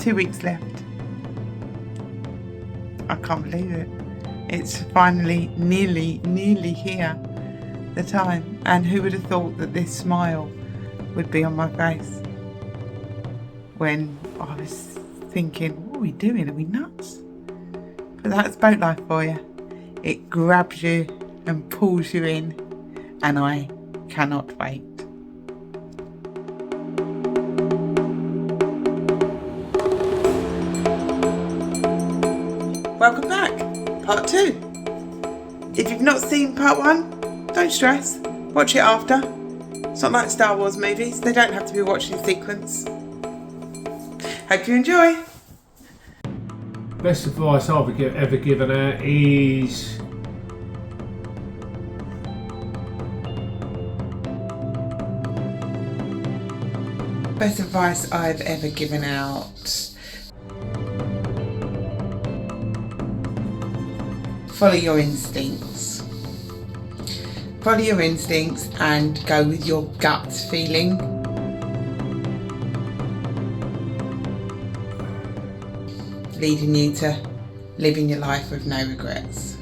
2 weeks left. I can't believe it. It's finally nearly here, the time. And who would have thought that this smile would be on my face when I was thinking, what are we doing? Are we nuts? But that's boat life for you. It grabs you and pulls you in, and I cannot wait. Welcome back, part 2. If you've not seen part 1, don't stress, watch it after. It's not like Star Wars movies, they don't have to be watched in sequence. Hope you enjoy. Best advice I've ever given out is Best advice I've ever given out. Follow your instincts. Follow your instincts and go with your gut feeling. Leading you to living your life with no regrets.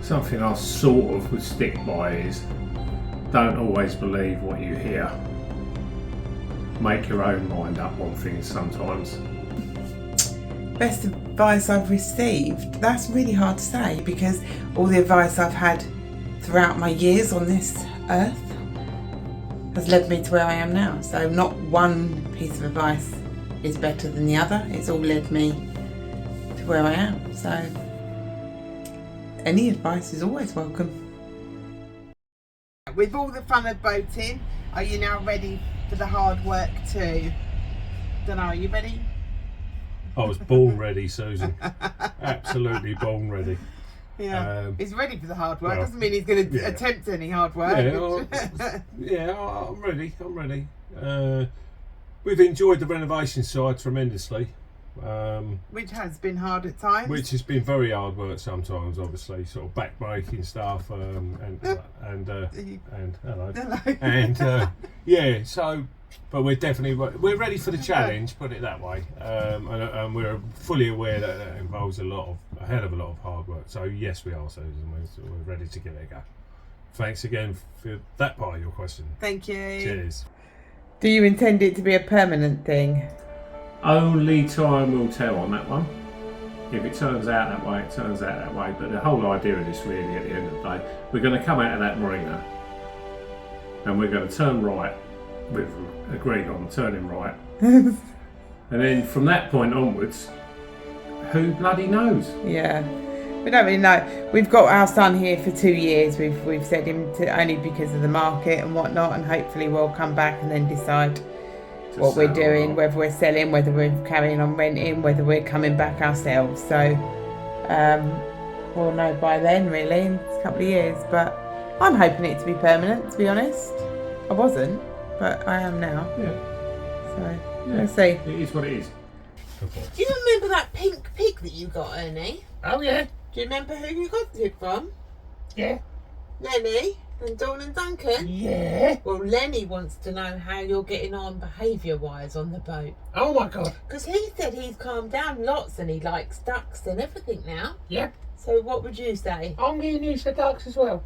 something I sort of would stick by is don't always believe what you hear. Make your own mind up on things sometimes. Best advice I've received? That's really hard to say because all the advice I've had throughout my years on this earth has led me to where I am now. So not one piece of advice is better than the other. It's all led me to where I am. So any advice is always welcome. With all the fun of boating, are you now ready for the hard work too? Don't know, are you ready? I was born ready, Susan. Absolutely born ready. Yeah, he's ready for the hard work. Doesn't mean he's going to attempt any hard work. I'm ready. We've enjoyed the renovation side tremendously. Which has been hard at times. Which has been very hard work sometimes, obviously, sort of back-breaking stuff, and hello. And so, but we're ready for the challenge, put it that way, and we're fully aware that that involves a hell of a lot of hard work. So yes, we are, Susan. We're ready to give it a go. Thanks again for that part of your question. Thank you. Cheers. Do you intend it to be a permanent thing? Only time will tell on that one. If it turns out that way, it turns out that way. But the whole idea of this, really, at the end of the day, we're going to come out of that marina and we're going to turn right. We've agreed on turning right. And then from that point onwards, who bloody knows? Yeah, we don't really know. We've got our son here for 2 years. We've said him to only because of the market and whatnot, and hopefully we'll come back and then decide what we're doing, whether we're selling, whether we're carrying on renting, whether we're coming back ourselves. So we'll know by then, really, in a couple of years. But I'm hoping it to be permanent, to be honest. I wasn't, but I am now. Yeah. So let's see. It is what it is. Do you remember that pink pig that you got, Ernie? Oh yeah. Do you remember who you got it from? Yeah. Lenny and Dawn and Duncan? Yeah. Well, Lenny wants to know how you're getting on behaviour-wise on the boat. Oh my God. Because he said he's calmed down lots and he likes ducks and everything now. Yep. So what would you say? I'm getting used to ducks as well.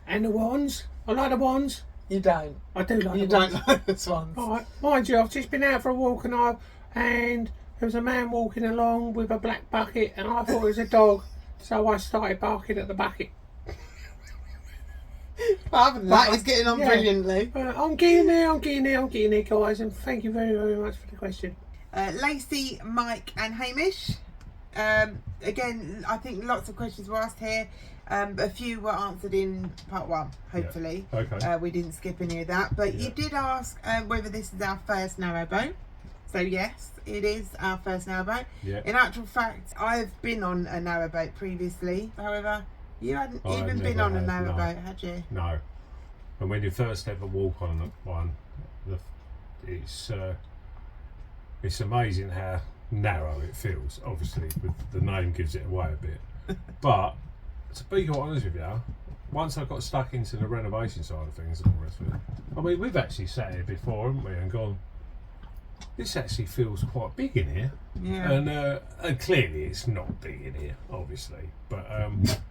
And the wands. I like the wands. You don't. I do like You the wands. don't like this one. Right. Mind you, I've just been out for a walk and there was a man walking along with a black bucket and I thought it was a dog. So I started barking at the bucket. Other than that, he's getting on brilliantly. I'm getting there, guys, and thank you very, very much for the question. Lacey, Mike and Hamish. Again, I think lots of questions were asked here. A few were answered in part 1, hopefully. Yeah. Okay. We didn't skip any of that. But you did ask whether this is our first narrowboat. So yes, it is our first narrowboat. Yeah. In actual fact, I've been on a narrowboat previously. However, you hadn't even been on a narrowboat, had you? No. And when you first ever walk on one, it's amazing how narrow it feels. Obviously, the name gives it away a bit. But to be quite honest with you, once I got stuck into the renovation side of things and all the rest of it, I mean, we've actually sat here before, haven't we, and gone, this actually feels quite big in here. Yeah. And clearly it's not big in here, obviously. But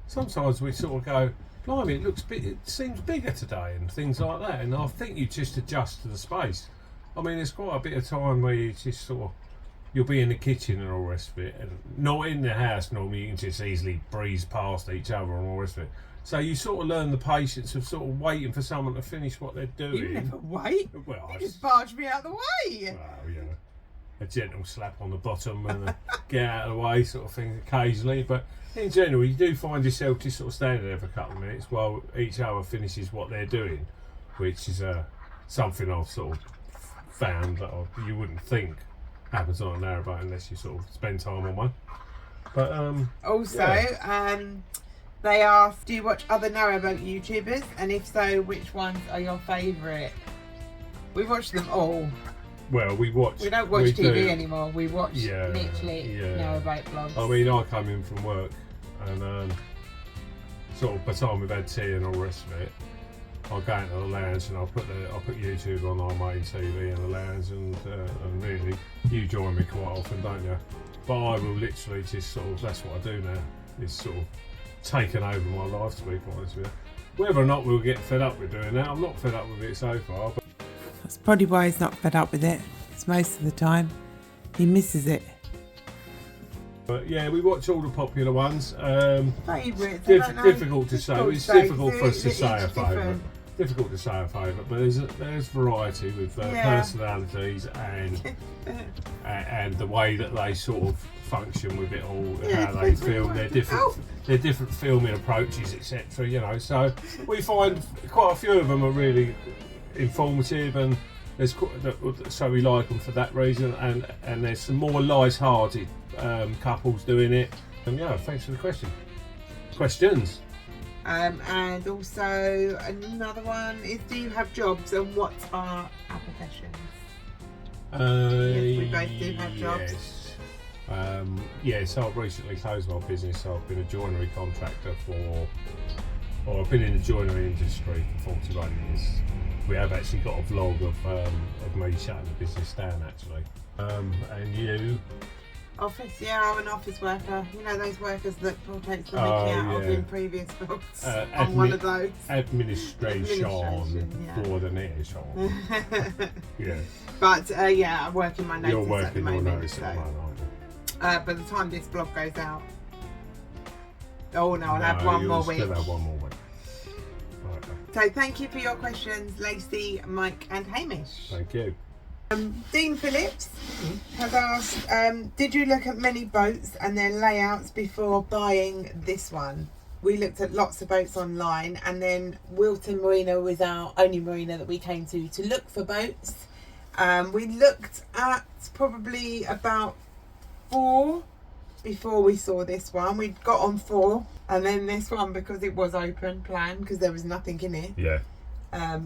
sometimes we sort of go, blimey, it looks big, it seems bigger today, and things like that. And I think you just adjust to the space. I mean, there's quite a bit of time where you just sort of, you'll be in the kitchen and all the rest of it, and not in the house normally. You can just easily breeze past each other and all the rest of it. So you sort of learn the patience of sort of waiting for someone to finish what they're doing. You never wait. Well, You just barge me out of the way. well, yeah, a gentle slap on the bottom and a get out of the way sort of thing occasionally. But in general, you do find yourself just sort of standing there for a couple of minutes while each other finishes what they're doing, which is something I've sort of found that you wouldn't think happens on a narrowboat unless you sort of spend time on one. But Also, yeah. They asked, do you watch other narrowboat YouTubers? And if so, which ones are your favourite? We watch them all. Well, we watch. We don't watch TV do. anymore. We watch Yeah, literally yeah. narrowboat vlogs. I mean, I come in from work and sort of by the time we've had tea and all the rest of it, I'll go into the lounge and I'll put YouTube on our main TV in the lounge, and really, you join me quite often, don't you? But I will literally just sort of, that's what I do now, is sort of taken over my life, to be quite honest with you. Whether or not we'll get fed up with doing that, I'm not fed up with it so far. But That's probably why he's not fed up with it. It's most of the time he misses it. yeah, we watch all the popular ones. Favourites? Difficult to say. It's difficult for us to say a favourite. Difficult to say a favourite, but there's variety with personalities and the way that they sort of function with it all, how they film. They're different filming approaches, etc. You know, so we find quite a few of them are really informative, and so we like them for that reason. And there's some more light-hearted couples doing it. And yeah, thanks for the question. Questions. And also another one is, do you have jobs and what are our professions? Yes, we both do have jobs. Yes. So I've recently closed my business. So I've been a joinery contractor I've been in the joinery industry for 41 years. We have actually got a vlog of me shutting the business down actually. And you? Office, yeah, I'm an office worker. You know those workers that Paul takes the mickey out of in previous vlogs. I'm one of those. Administration for the nation. Yeah. But I'm working my notice You're working at the your moment. notice at the moment, aren't you? By the time this vlog goes out, I'll have one more week. Still have one more week. So thank you for your questions, Lacey, Mike, and Hamish. Thank you. Dean Phillips has asked, did you look at many boats and their layouts before buying this one? We looked at lots of boats online, and then Wilton Marina was our only marina that we came to look for boats. We looked at probably about 4 before we saw this one. We got on 4, and then this one, because it was open plan, because there was nothing in it,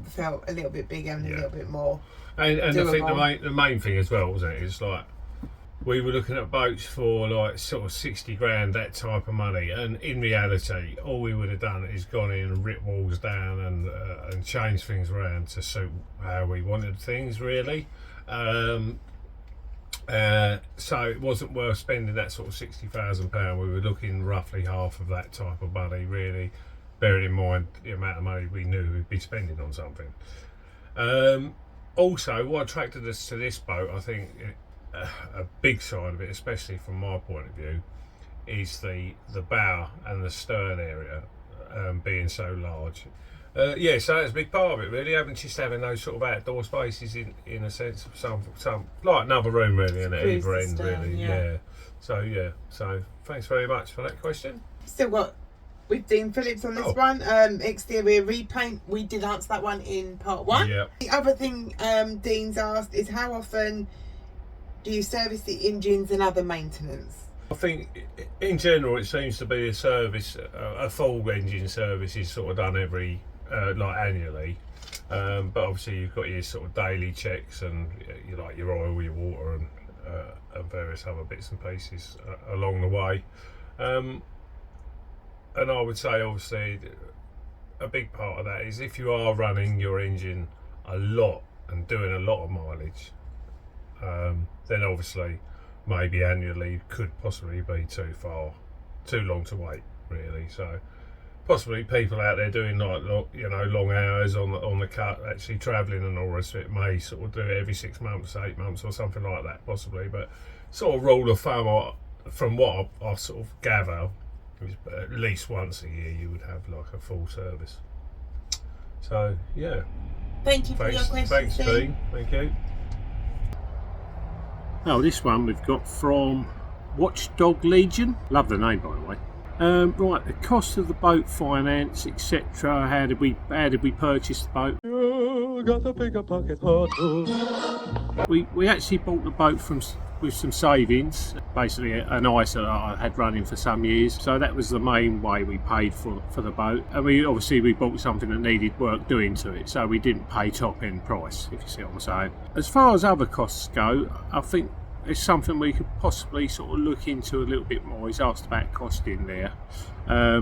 felt a little bit bigger and a little bit more. And I think the main thing as well, wasn't it, is like we were looking at boats for like sort of 60 grand, that type of money, and in reality all we would have done is gone in and ripped walls down and changed things around to suit how we wanted things really. So it wasn't worth spending that sort of £60,000. We were looking roughly half of that type of money really, bearing in mind the amount of money we knew we'd be spending on something. Also, what attracted us to this boat, I think a big side of it, especially from my point of view, is the bow and the stern area being so large. So that's a big part of it really, just having those sort of outdoor spaces in a sense of some like another room really, and at either end really. So thanks very much for that question. Still got with Dean Phillips on this one. Exterior repaint, we did answer that one in part 1. The other thing Dean's asked is, how often do you service the engines and other maintenance? I think in general it seems to be a service, a full engine service is sort of done every annually, but obviously you've got your sort of daily checks and your oil, your water, and various other bits and pieces along the way. And I would say obviously a big part of that is if you are running your engine a lot and doing a lot of mileage, then obviously maybe annually could possibly be too long to wait, really. So possibly people out there doing like long hours on the cut, actually travelling and all the rest of it, may sort of do it every 6 months, 8 months, or something like that, possibly. But sort of rule of thumb, from what I sort of gather, is at least once a year you would have like a full service. So yeah. Thank you for your question. Thanks, Dean. Thank you. Oh, this one we've got from Watchdog Legion. Love the name, by the way. Right, the cost of the boat, finance, etc. How did we purchase the boat? You got a bigger pocket. We actually bought the boat with some savings, basically an ISA that I had running for some years. So that was the main way we paid for the boat. And we bought something that needed work doing to it, so we didn't pay top end price, if you see what I'm saying. As far as other costs go, I think it's something we could possibly sort of look into a little bit more. He's asked about costing there. I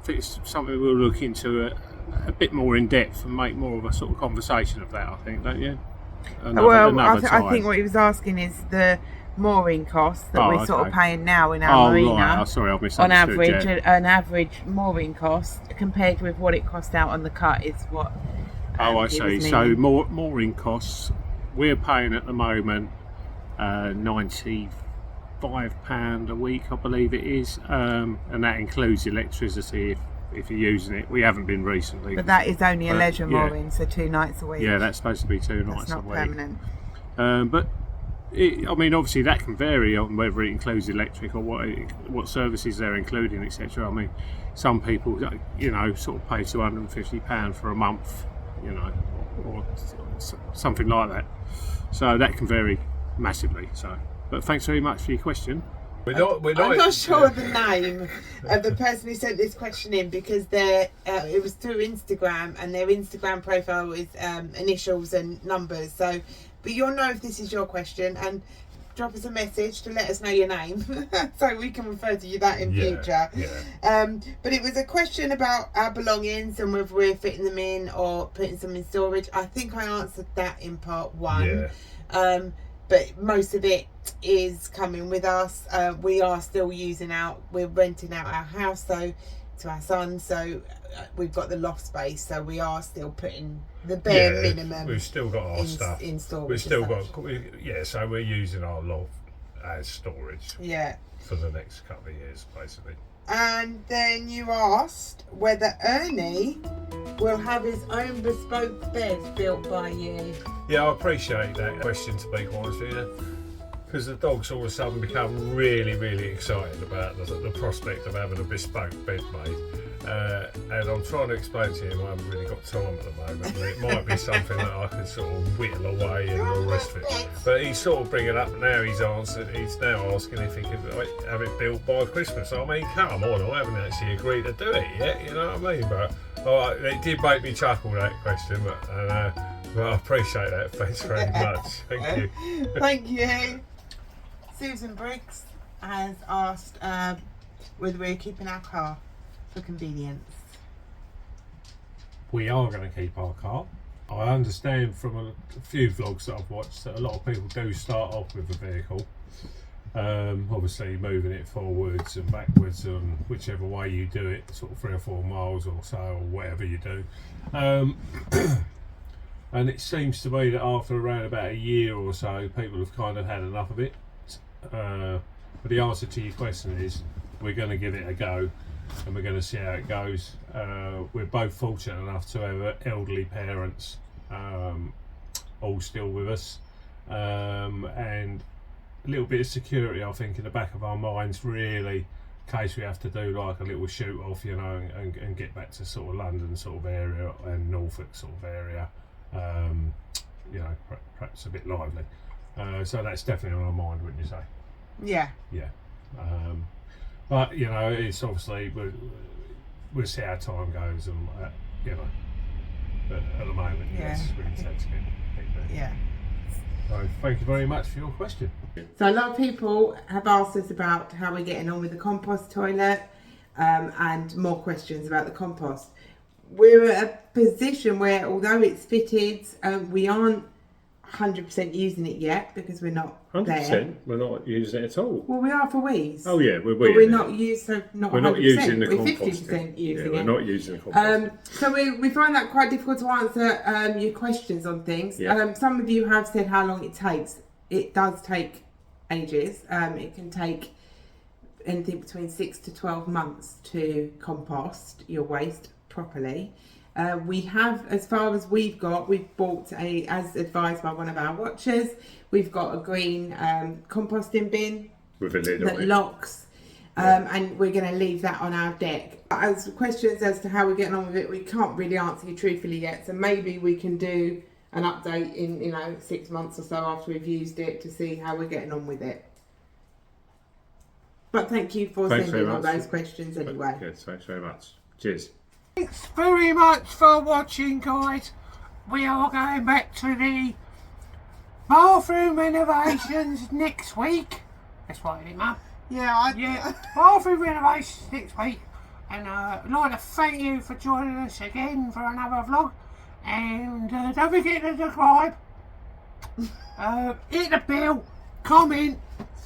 think it's something we'll look into a bit more in depth and make more of a sort of conversation of that, I think, don't you? I think what he was asking is the mooring costs that we're sort of paying now in our marina. Right. Oh, sorry, I've On misunderstood. average, yeah. an average mooring cost compared with what it cost out on the cut is what. I see. So mooring costs, we're paying at the moment £95 a week, I believe it is, and that includes electricity if you're using it. We haven't been recently, but that is only a leisure mooring, so 2 nights a week. Yeah, that's supposed to be 2 nights a week. That's not permanent. But obviously that can vary on whether it includes electric or what services they're including, etc. I mean, some people, sort of pay £250 for a month, or something like that. So that can vary massively. So, but thanks very much for your question. I'm not sure of the name of the person who sent this question in, because it was through Instagram, and their Instagram profile is initials and numbers. So, but you'll know if this is your question, and drop us a message to let us know your name, so we can refer to you that in future. Yeah. But it was a question about our belongings and whether we're fitting them in or putting some in storage. I think I answered that in part 1. Yeah. But most of it is coming with us. We are still we're renting out our house to our son, so we've got the loft space, so we are still putting the bare minimum. We've still got our stuff in storage. We've still got, so we're using our loft as storage. Yeah. For the next couple of years, basically. And then you asked whether Ernie will have his own bespoke bed built by you. Yeah, I appreciate that question, to be quite honest with you, because the dog's all of a sudden become really, really excited about the prospect of having a bespoke bed made. And I'm trying to explain to him I haven't really got time at the moment. It might be something that I can sort of whittle away and all the rest of it. But he's sort of bringing up now. He's now asking if he could have it built by Christmas. I mean, come on, I haven't actually agreed to do it yet. You know what I mean? But it did make me chuckle, that question. But I appreciate that. Thanks very much. Thank you. Thank you. Susan Briggs has asked whether we're keeping our car for convenience. We are going to keep our car. I understand from a few vlogs that I've watched that a lot of people do start off with a vehicle, obviously moving it forwards and backwards and whichever way you do it, sort of 3 or 4 miles or so, or whatever you do. And it seems to me that after around about a year or so, people have kind of had enough of it. But the answer to your question is we're going to give it a go, and we're going to see how it goes. We're both fortunate enough to have elderly parents all still with us, and a little bit of security, I think, in the back of our minds, really, in case we have to do like a little shoot off, and get back to sort of London sort of area and Norfolk sort of area, perhaps a bit lively. So that's definitely on our mind, wouldn't you say? Yeah. Yeah. But it's obviously we'll see how time goes, and but at the moment, yes, we intend to keep that. Yeah. So thank you very much for your question. So a lot of people have asked us about how we're getting on with the compost toilet, and more questions about the compost. We're at a position where, although it's fitted, we aren't 100% using it yet because we're not 100%. there. We're not using it at all. Well, we are for wees. Oh yeah, but we're not using not We're 100%. not using the We're composting. 50% using We're it. not using the composting. So we find that quite difficult to answer your questions on things. Yeah. Some of you have said how long it takes. It does take ages. It can take anything between 6 to 12 months to compost your waste properly. We have, as far as we've bought as advised by one of our watchers, we've got a green composting bin With a lid that on it. locks, and we're going to leave that on our deck. As questions as to how we're getting on with it, we can't really answer you truthfully yet, so maybe we can do an update in 6 months or so after we've used it to see how we're getting on with it. But thank you for Thanks sending very all much. those questions anyway. Yes, thanks very much. Cheers. Thanks very much for watching, guys. We are going back to the bathroom renovations next week. That's right, isn't it, Mum? Yeah, bathroom renovations next week. And I'd like to thank you for joining us again for another vlog. And don't forget to subscribe, hit the bell, comment,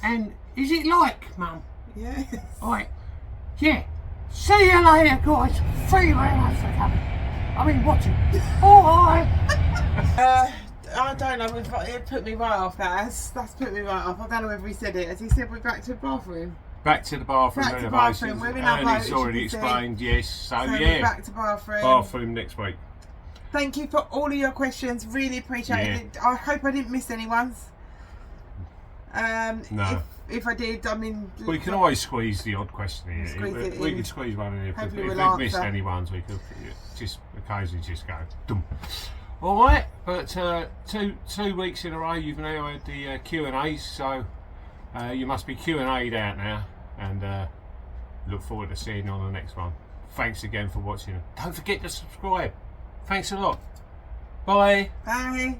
and is it like, Mum? Yeah. Alright, yeah. See you later, guys. Thank you very much for coming. I mean, watching. Alright. I don't know. It put me right off. That's put me right off. I don't know whether he said it. As he said, we're back to the bathroom. Back to the bathroom Back to renovations. bathroom. We're in our boat, And it's as you already can see. explained, yes. So So we're yeah, back to bathroom. bathroom next week. Thank you for all of your questions. Really appreciate Yeah. it. I hope I didn't miss anyone's. No. If I did, I mean. We can always squeeze the odd question in. Squeeze it We in. could squeeze one in if Hopefully we've we'll missed answer. any ones. We could just occasionally just go. Dum. All right, but two weeks in a row you've now had the Q&As, so you must be Q&A'd out now, and look forward to seeing you on the next one. Thanks again for watching. Don't forget to subscribe. Thanks a lot. Bye. Bye.